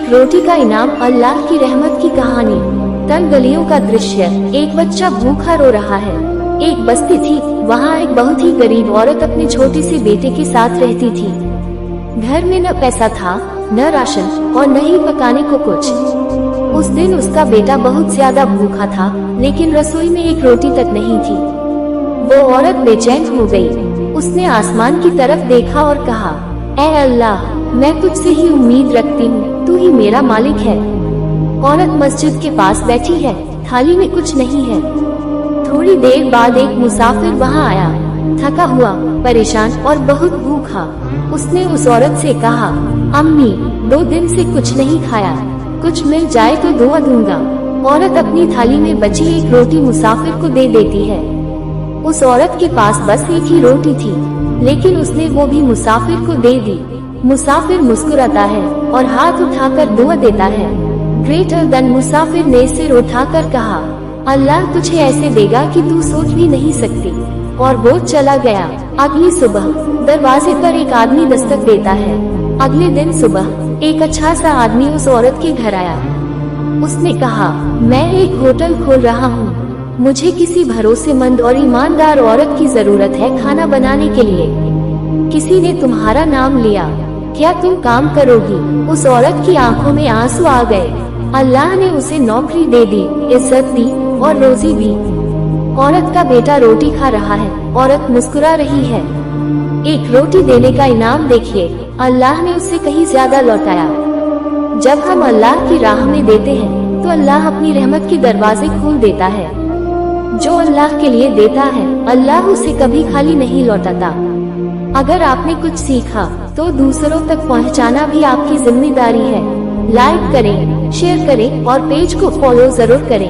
एक रोटी का इनाम, अल्लाह की रहमत की कहानी। तंग गलियों का दृश्य, एक बच्चा भूखा रो रहा है। एक बस्ती थी, वहाँ एक बहुत ही गरीब औरत अपने छोटे से बेटे के साथ रहती थी। घर में न पैसा था, न राशन और न ही पकाने को कुछ। उस दिन उसका बेटा बहुत ज्यादा भूखा था, लेकिन रसोई में एक रोटी तक नहीं थी। वो औरत बेचैन हो गई। उसने आसमान की तरफ देखा और कहा, ऐ अल्लाह, मैं तुझसे ही उम्मीद रखती हूँ, तू ही मेरा मालिक है। औरत मस्जिद के पास बैठी है, थाली में कुछ नहीं है। थोड़ी देर बाद एक मुसाफिर वहाँ आया, थका हुआ, परेशान और बहुत भूखा। उसने उस औरत से कहा, अम्मी, 2 दिन से कुछ नहीं खाया, कुछ मिल जाए तो दुआ दूंगा। औरत अपनी थाली में बची एक रोटी मुसाफिर को दे देती है। उस औरत के पास बस एक ही रोटी थी, लेकिन उसने वो भी मुसाफिर को दे दी। मुसाफिर मुस्कुराता है और हाथ उठाकर दुआ देता है। ग्रेटर देन मुसाफिर ने सिर उठाकर कहा, अल्लाह तुझे ऐसे देगा कि तू सोच भी नहीं सकती। और वो चला गया। अगली सुबह दरवाजे पर एक आदमी दस्तक देता है। अगले दिन सुबह एक अच्छा सा आदमी उस औरत के घर आया। उसने कहा, मैं एक होटल खोल रहा हूँ, मुझे किसी भरोसेमंद और ईमानदार औरत की जरूरत है खाना बनाने के लिए। किसी ने तुम्हारा नाम लिया, क्या तुम काम करोगी? उस औरत की आंखों में आंसू आ गए। अल्लाह ने उसे नौकरी दे दी, इज्जत दी और रोजी दी। औरत का बेटा रोटी खा रहा है, औरत मुस्कुरा रही है। एक रोटी देने का इनाम देखिए, अल्लाह ने उससे कहीं ज्यादा लौटाया। जब हम अल्लाह की राह में देते हैं तो अल्लाह अपनी रहमत के दरवाजे खोल देता है। जो अल्लाह के लिए देता है, अल्लाह उसे कभी खाली नहीं लौटाता। अगर आपने कुछ सीखा तो दूसरों तक पहुंचाना भी आपकी जिम्मेदारी है। लाइक करें, शेयर करें और पेज को फॉलो जरूर करें।